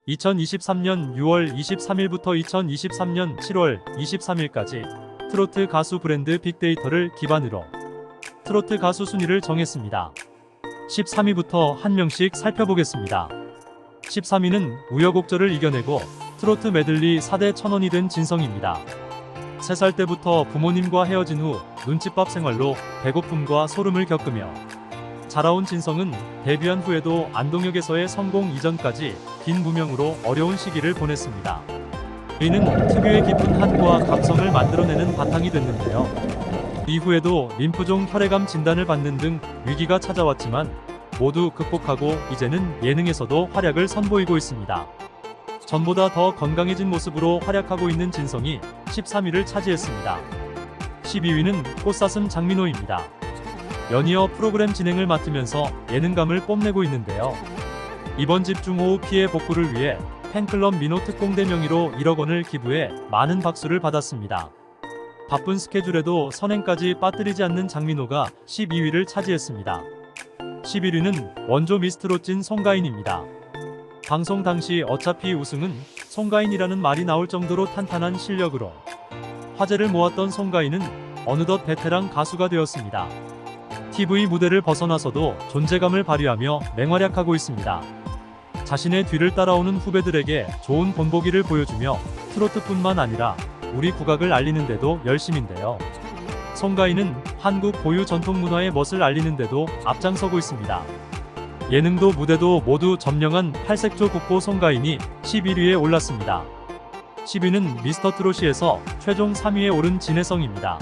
2023년 6월 23일부터 2023년 7월 23일까지 트로트 가수 브랜드 빅데이터를 기반으로 트로트 가수 순위를 정했습니다. 13위부터 한 명씩 살펴보겠습니다. 13위는 우여곡절을 이겨내고 트로트 메들리 4대 천원이 된 진성입니다. 3살 때부터 부모님과 헤어진 후 눈칫밥 생활로 배고픔과 소름을 겪으며 자라온 진성은 데뷔한 후에도 안동역에서의 성공 이전까지 긴 무명으로 어려운 시기를 보냈습니다. 이는 특유의 깊은 한과 감성을 만들어내는 바탕이 됐는데요. 이후에도 림프종 혈액암 진단을 받는 등 위기가 찾아왔지만 모두 극복하고 이제는 예능에서도 활약을 선보이고 있습니다. 전보다 더 건강해진 모습으로 활약하고 있는 진성이 13위를 차지했습니다. 12위는 꽃사슴 장민호입니다. 연이어 프로그램 진행을 맡으면서 예능감을 뽐내고 있는데요. 이번 집중호우 피해 복구를 위해 팬클럽 민호 특공대 명의로 1억 원을 기부해 많은 박수를 받았습니다. 바쁜 스케줄에도 선행까지 빠뜨리지 않는 장민호가 12위를 차지했습니다. 11위는 원조 미스트롯진 송가인입니다. 방송 당시 어차피 우승은 송가인이라는 말이 나올 정도로 탄탄한 실력으로 화제를 모았던 송가인은 어느덧 베테랑 가수가 되었습니다. TV 무대를 벗어나서도 존재감을 발휘하며 맹활약하고 있습니다. 자신의 뒤를 따라오는 후배들에게 좋은 본보기를 보여주며 트로트뿐만 아니라 우리 국악을 알리는 데도 열심인데요. 송가인은 한국 고유 전통 문화의 멋을 알리는 데도 앞장서고 있습니다. 예능도 무대도 모두 점령한 팔색조 국보 송가인이 11위에 올랐습니다. 10위는 미스터트롯이에서 최종 3위에 오른 진혜성입니다.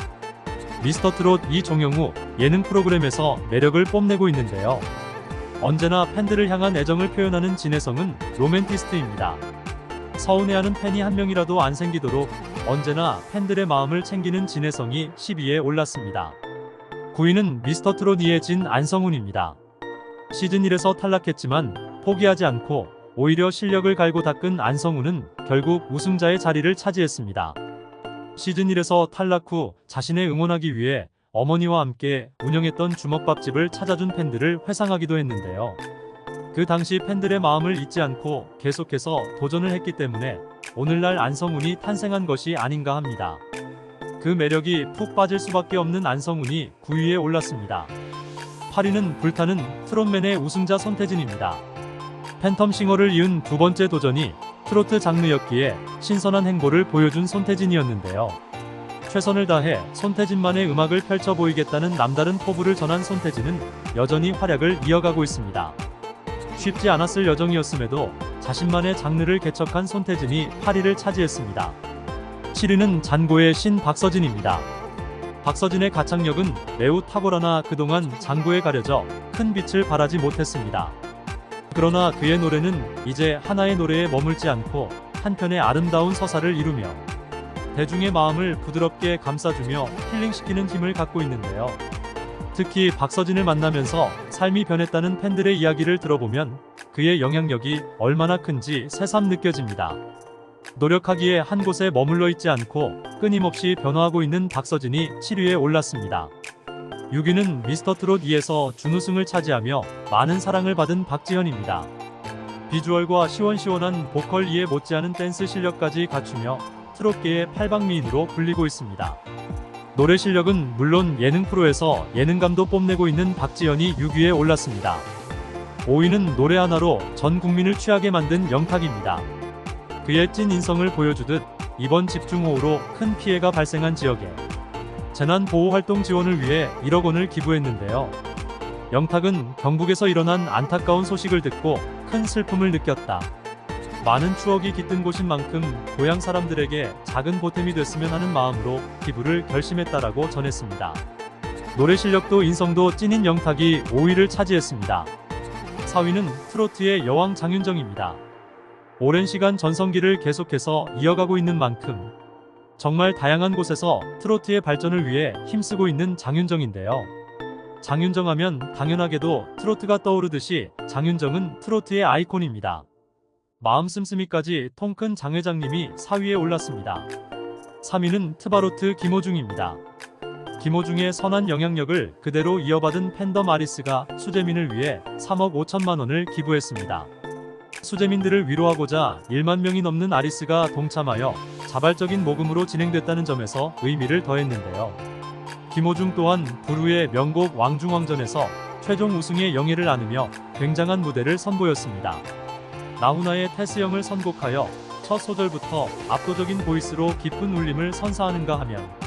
미스터트롯 이종영우 예능 프로그램에서 매력을 뽐내고 있는데요. 언제나 팬들을 향한 애정을 표현하는 진혜성은 로맨티스트입니다. 서운해하는 팬이 한 명이라도 안 생기도록 언제나 팬들의 마음을 챙기는 진혜성이 10위에 올랐습니다. 9위는 미스터트롯 이혜진 안성훈입니다. 시즌1에서 탈락했지만 포기하지 않고 오히려 실력을 갈고 닦은 안성훈은 결국 우승자의 자리를 차지했습니다. 시즌1에서 탈락 후 자신을 응원하기 위해 어머니와 함께 운영했던 주먹밥집을 찾아준 팬들을 회상하기도 했는데요. 그 당시 팬들의 마음을 잊지 않고 계속해서 도전을 했기 때문에 오늘날 안성훈이 탄생한 것이 아닌가 합니다. 그 매력이 푹 빠질 수밖에 없는 안성훈이 9위에 올랐습니다. 8위는 불타는 트롯맨의 우승자 손태진입니다. 팬텀싱어를 이은 두 번째 도전이 트로트 장르였기에 신선한 행보를 보여준 손태진이었는데요. 최선을 다해 손태진만의 음악을 펼쳐 보이겠다는 남다른 포부를 전한 손태진은 여전히 활약을 이어가고 있습니다. 쉽지 않았을 여정이었음에도 자신만의 장르를 개척한 손태진이 8위를 차지했습니다. 7위는 잔고의 신 박서진입니다. 박서진의 가창력은 매우 탁월하나 그동안 장고에 가려져 큰 빛을 발하지 못했습니다. 그러나 그의 노래는 이제 하나의 노래에 머물지 않고 한편의 아름다운 서사를 이루며 대중의 마음을 부드럽게 감싸주며 힐링시키는 힘을 갖고 있는데요. 특히 박서진을 만나면서 삶이 변했다는 팬들의 이야기를 들어보면 그의 영향력이 얼마나 큰지 새삼 느껴집니다. 노력하기에 한 곳에 머물러 있지 않고 끊임없이 변화하고 있는 박서진이 7위에 올랐습니다. 6위는 미스터트롯 2에서 준우승을 차지하며 많은 사랑을 받은 박지현입니다. 비주얼과 시원시원한 보컬 2에 못지않은 댄스 실력까지 갖추며 트롯계의 팔방미인으로 불리고 있습니다. 노래 실력은 물론 예능 프로에서 예능감도 뽐내고 있는 박지현이 6위에 올랐습니다. 5위는 노래 하나로 전 국민을 취하게 만든 영탁입니다. 그의 찐 인성을 보여주듯 이번 집중호우로 큰 피해가 발생한 지역에 재난보호활동 지원을 위해 1억 원을 기부했는데요. 영탁은 경북에서 일어난 안타까운 소식을 듣고 큰 슬픔을 느꼈다. 많은 추억이 깃든 곳인 만큼 고향 사람들에게 작은 보탬이 됐으면 하는 마음으로 기부를 결심했다라고 전했습니다. 노래 실력도 인성도 찐인 영탁이 5위를 차지했습니다. 4위는 트로트의 여왕 장윤정입니다. 오랜 시간 전성기를 계속해서 이어가고 있는 만큼 정말 다양한 곳에서 트로트의 발전을 위해 힘쓰고 있는 장윤정인데요. 장윤정 하면 당연하게도 트로트가 떠오르듯이 장윤정은 트로트의 아이콘입니다. 마음 씀씀이까지 통 큰 장 회장님이 4위에 올랐습니다. 3위는 트바로트 김호중입니다. 김호중의 선한 영향력을 그대로 이어받은 팬덤 아리스가 수재민을 위해 3억 5천만 원을 기부했습니다. 수재민들을 위로하고자 1만 명이 넘는 아리스가 동참하여 자발적인 모금으로 진행됐다는 점에서 의미를 더했는데요. 김호중 또한 불후의 명곡 왕중왕전에서 최종 우승의 영예를 안으며 굉장한 무대를 선보였습니다. 나훈아의 태스형을 선곡하여 첫 소절부터 압도적인 보이스로 깊은 울림을 선사하는가 하면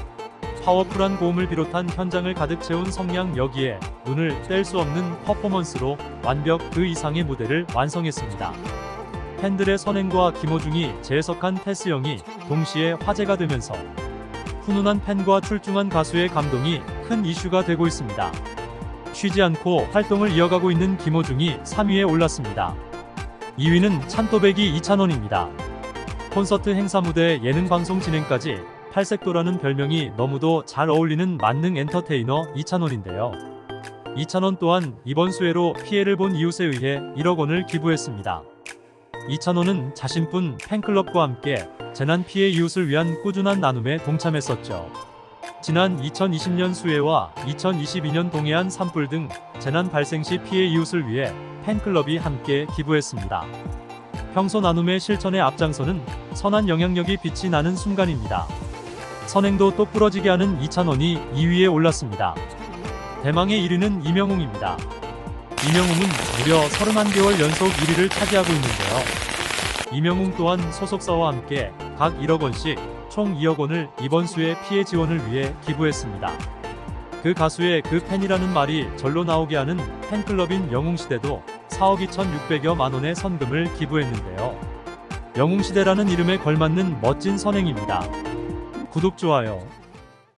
파워풀한 고음을 비롯한 현장을 가득 채운 성량, 여기에 눈을 뗄 수 없는 퍼포먼스로 완벽 그 이상의 무대를 완성했습니다. 팬들의 선행과 김호중이 재해석한 태스형이 동시에 화제가 되면서 훈훈한 팬과 출중한 가수의 감동이 큰 이슈가 되고 있습니다. 쉬지 않고 활동을 이어가고 있는 김호중이 3위에 올랐습니다. 2위는 찬또배기 이찬원입니다. 콘서트 행사 무대 예능 방송 진행까지 팔색도라는 별명이 너무도 잘 어울리는 만능 엔터테이너 이찬원인데요. 이찬원 또한 이번 수해로 피해를 본 이웃에 의해 1억 원을 기부했습니다. 이찬원은 자신뿐 팬클럽과 함께 재난 피해 이웃을 위한 꾸준한 나눔에 동참했었죠. 지난 2020년 수해와 2022년 동해안 산불 등 재난 발생 시 피해 이웃을 위해 팬클럽이 함께 기부했습니다. 평소 나눔의 실천에 앞장서는 선한 영향력이 빛이 나는 순간입니다. 선행도 똑부러지게 하는 이찬원이 2위에 올랐습니다. 대망의 1위는 이명웅입니다. 이명웅은 무려 31개월 연속 1위를 차지하고 있는데요. 이명웅 또한 소속사와 함께 각 1억 원씩 총 2억 원을 이번 수해 피해 지원을 위해 기부했습니다. 그 가수의 그 팬이라는 말이 절로 나오게 하는 팬클럽인 영웅시대도 4억 2,600여만 원의 선금을 기부했는데요. 영웅시대라는 이름에 걸맞는 멋진 선행입니다. 구독, 좋아요.